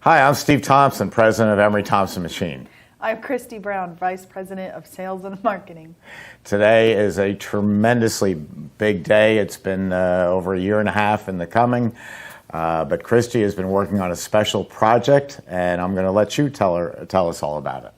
Hi, I'm Steve Thompson, president of Emery Thompson Machine. I'm Christy Brown, Vice President of Sales and Marketing. Today is a tremendously big day. It's been over a year and a half in the coming, but Christy has been working on a special project, and I'm going to let you tell us all about it.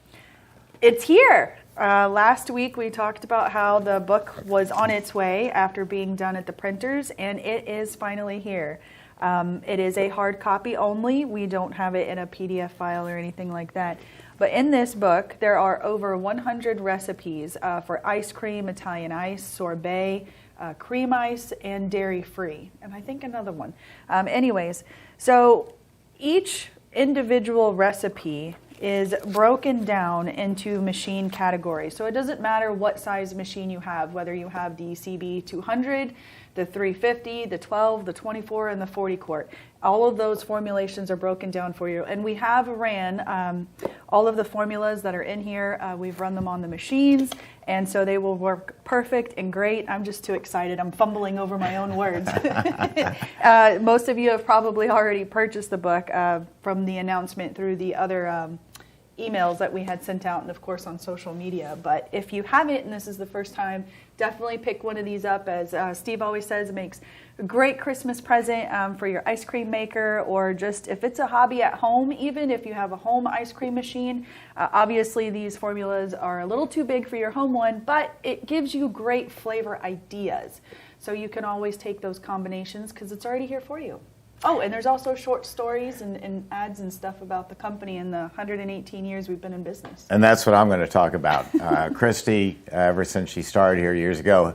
It's here. Last week we talked about how the book was on its way after being done at the printers, and it is finally here. It is a hard copy only. We don't have it in a PDF file or anything like that. But in this book, there are over 100 recipes for ice cream, Italian ice, sorbet, cream ice, and dairy-free. And I think another one. Anyways, so each individual recipe is broken down into machine categories. So it doesn't matter what size machine you have, whether you have the CB200, the 350, the 12, the 24, and the 40 quart. All of those formulations are broken down for you. And we have ran all of the formulas that are in here. We've run them on the machines, and so they will work perfect and great. I'm just too excited. I'm fumbling over my own words. Most of you have probably already purchased the book from the announcement through the other emails that we had sent out, and of course on social media. But if you haven't, and this is the first time, definitely pick one of these up. As Steve always says, it makes a great Christmas present for your ice cream maker, or just if it's a hobby at home, even if you have a home ice cream machine. Obviously these formulas are a little too big for your home one, but it gives you great flavor ideas. So you can always take those combinations because it's already here for you. Oh, and there's also short stories and ads and stuff about the company in the 118 years we've been in business. And that's what I'm going to talk about. Christy, ever since she started here years ago,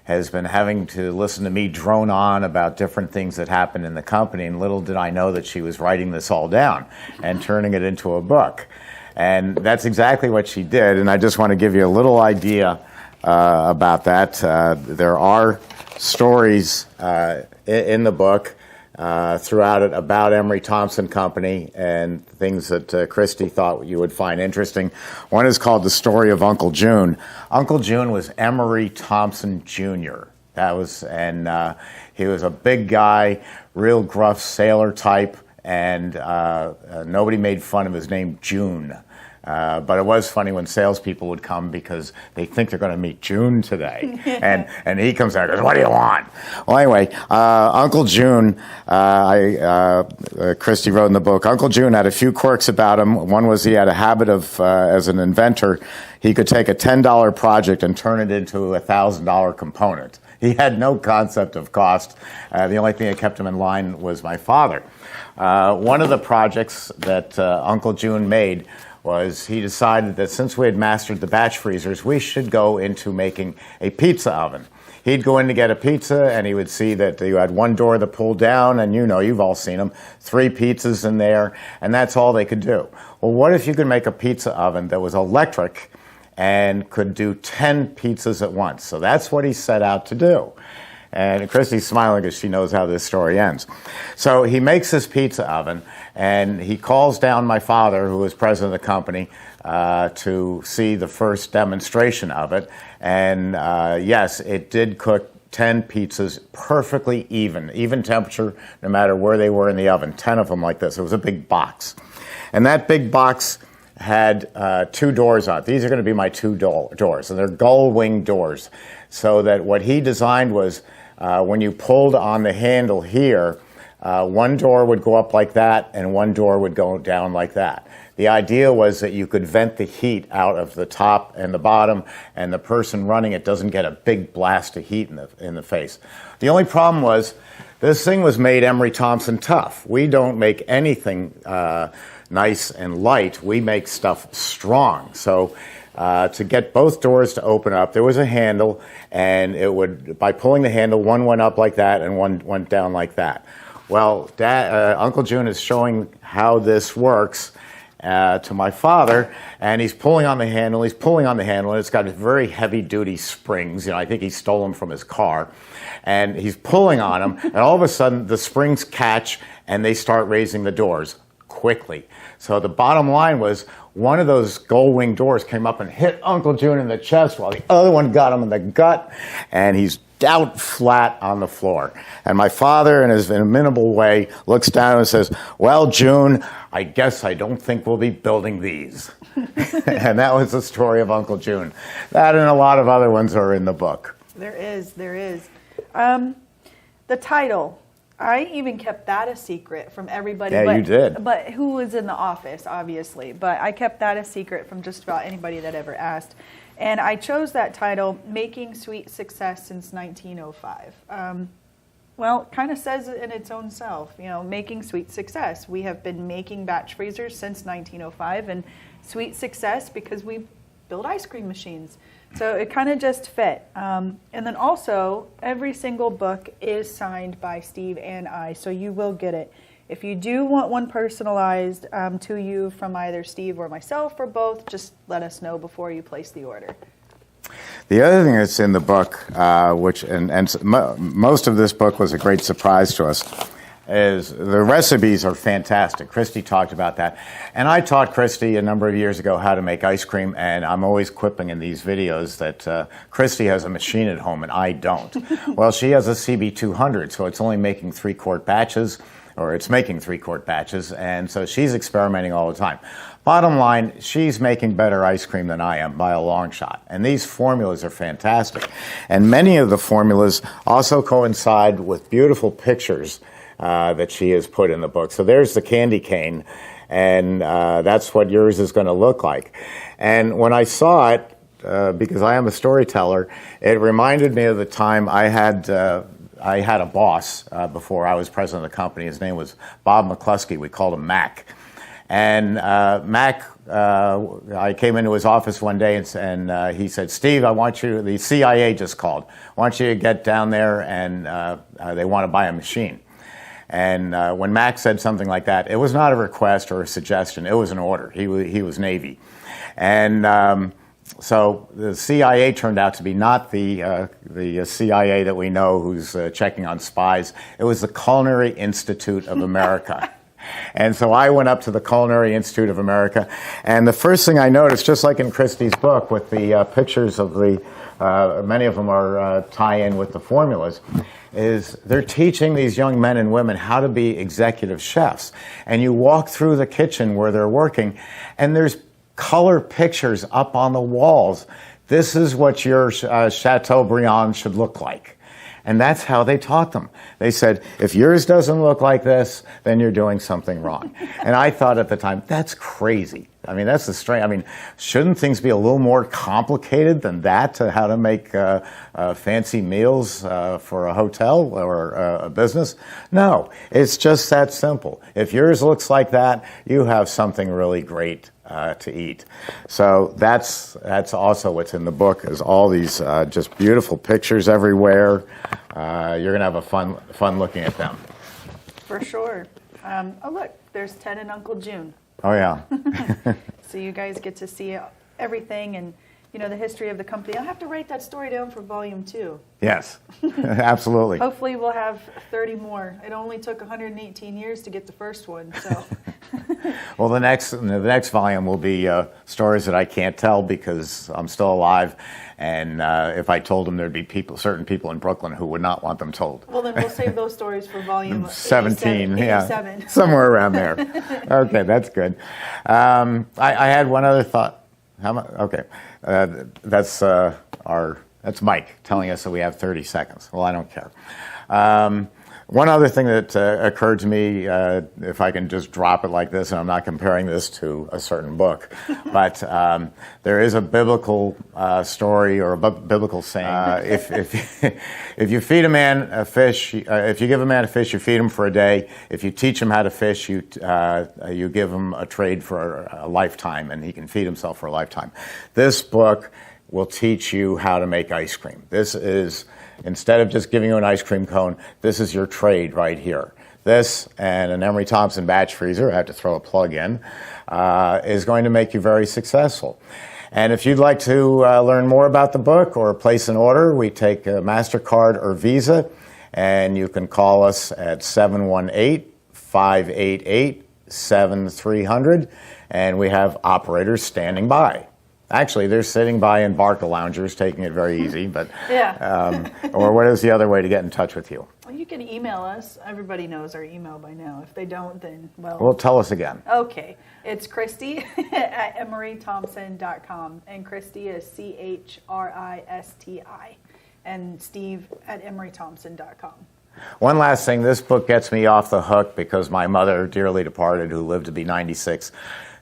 has been having to listen to me drone on about different things that happened in the company, and little did I know that she was writing this all down and turning it into a book. And that's exactly what she did, and I just want to give you a little idea about that. There are stories in the book throughout it about Emery Thompson Company and things that Christy thought you would find interesting. One is called The Story of Uncle June. Uncle June was Emery Thompson Jr. He was a big guy, real gruff sailor type, and nobody made fun of his name June. But it was funny when salespeople would come because they think they're going to meet June today. and he comes out and goes, "What do you want?" Well, anyway, Uncle June, Christy wrote in the book, Uncle June had a few quirks about him. One was he had a habit of, as an inventor, he could take a $10 project and turn it into a $1,000 component. He had no concept of cost. The only thing that kept him in line was my father. One of the projects that Uncle June made was he decided that since we had mastered the batch freezers, we should go into making a pizza oven. He'd go in to get a pizza, and he would see that you had one door that pulled down, and you've all seen them, 3 pizzas in there, and that's all they could do. Well, what if you could make a pizza oven that was electric and could do 10 pizzas at once? So that's what he set out to do. And Christy's smiling because she knows how this story ends. So he makes this pizza oven, and he calls down my father, who was president of the company, to see the first demonstration of it. And yes, it did cook 10 pizzas perfectly even temperature, no matter where they were in the oven, 10 of them like this. It was a big box. And that big box had 2 doors on it. These are going to be my 2 doors, and they're gull wing doors. So that what he designed was when you pulled on the handle here, one door would go up like that, and one door would go down like that. The idea was that you could vent the heat out of the top and the bottom, and the person running it doesn't get a big blast of heat in the face. The only problem was this thing was made Emery Thompson tough. We don't make anything nice and light. We make stuff strong. So to get both doors to open up, there was a handle, and it would, by pulling the handle, one went up like that and one went down like that. Well, Uncle June is showing how this works to my father, and he's pulling on the handle, and it's got very heavy-duty springs. I think he stole them from his car. And he's pulling on them, and all of a sudden the springs catch, and they start raising the doors quickly. So the bottom line was one of those gold wing doors came up and hit Uncle June in the chest while the other one got him in the gut, and he's out flat on the floor. And my father, in his inimitable way, looks down and says, "Well, June, I guess I don't think we'll be building these." And that was the story of Uncle June. That and a lot of other ones are in the book. There is. The title, I even kept that a secret from everybody. Yeah, you did. But who was in the office, obviously. But I kept that a secret from just about anybody that ever asked. And I chose that title, Making Sweet Success Since 1905. Well, kind of says it in its own self, making sweet success. We have been making batch freezers since 1905, and sweet success because we build ice cream machines. So it kind of just fit. And then also, every single book is signed by Steve and I, so you will get it. If you do want one personalized to you from either Steve or myself or both, just let us know before you place the order. The other thing that's in the book, most of this book was a great surprise to us, is the recipes are fantastic. Christy talked about that. And I taught Christy a number of years ago how to make ice cream, and I'm always quipping in these videos that Christy has a machine at home and I don't. Well, she has a CB200, so it's only making 3-quart batches, or it's making 3-quart batches, and so she's experimenting all the time. Bottom line, she's making better ice cream than I am by a long shot. And these formulas are fantastic. And many of the formulas also coincide with beautiful pictures that she has put in the book. So there's the candy cane, and that's what yours is going to look like. And when I saw it, because I am a storyteller, it reminded me of the time I had a boss before I was president of the company. His name was Bob McCluskey. We called him Mac. And Mac, I came into his office one day and he said, "Steve, I want you, the CIA just called. I want you to get down there and they want to buy a machine." And when Mac said something like that, it was not a request or a suggestion. It was an order. He was Navy. And so the CIA turned out to be not the CIA that we know who's checking on spies. It was the Culinary Institute of America. And so I went up to the Culinary Institute of America, and the first thing I noticed, just like in Christie's book with the pictures of many of them are tie-in with the formulas, is they're teaching these young men and women how to be executive chefs. And you walk through the kitchen where they're working, and there's color pictures up on the walls. This is what your Chateaubriand should look like. And that's how they taught them. They said, if yours doesn't look like this, then you're doing something wrong. And I thought at the time, that's crazy. I mean, that's the strange. I mean, shouldn't things be a little more complicated than that to how to make fancy meals for a hotel or a business? No, it's just that simple. If yours looks like that, you have something really great to eat. So that's also what's in the book, is all these just beautiful pictures everywhere. You're going to have a fun looking at them. For sure. Oh, look, there's Ted and Uncle June. Oh, yeah. So you guys get to see everything and, the history of the company. I'll have to write that story down for volume 2. Yes, absolutely. Hopefully we'll have 30 more. It only took 118 years to get the first one, so. Well, the next volume will be stories that I can't tell because I'm still alive, and if I told them, there'd be certain people in Brooklyn who would not want them told. Well, then we'll save those stories for volume 17, 87. Yeah, somewhere around there. Okay, that's good. I had one other thought. Okay, that's Mike telling us that we have 30 seconds. Well, I don't care. One other thing that occurred to me, if I can just drop it like this, and I'm not comparing this to a certain book, but there is a biblical story or a biblical saying. If you feed a man a fish, if you give a man a fish, you feed him for a day. If you teach him how to fish, you give him a trade for a lifetime, and he can feed himself for a lifetime. This book will teach you how to make ice cream. This is, instead of just giving you an ice cream cone, this is your trade right here. This and an Emery Thompson batch freezer, I have to throw a plug in, is going to make you very successful. And if you'd like to learn more about the book or place an order, we take a MasterCard or Visa, and you can call us at 718-588-6688. 888-878-7300, and we have operators standing by. Actually, they're sitting by in Barca loungers, taking it very easy. But Yeah. or what is the other way to get in touch with you? Well, you can email us. Everybody knows our email by now. If they don't, then, Well, tell us again. Okay. It's Christy at emerythompson.com. And Christy is CHRISTI. And Steve at emerythompson.com. One last thing. This book gets me off the hook because my mother, dearly departed, who lived to be 96,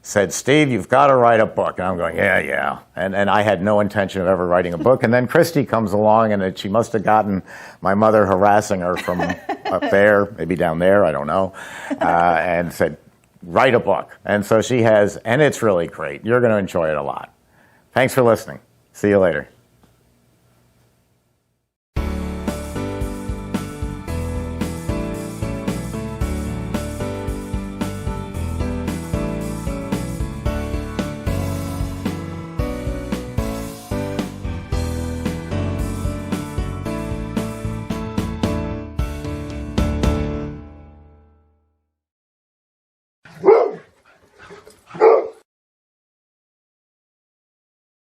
said, Steve, you've got to write a book. And I'm going, yeah. And I had no intention of ever writing a book. And then Christy comes along, and she must have gotten my mother harassing her from up there, maybe down there, I don't know, and said, write a book. And so she has, and it's really great. You're going to enjoy it a lot. Thanks for listening. See you later.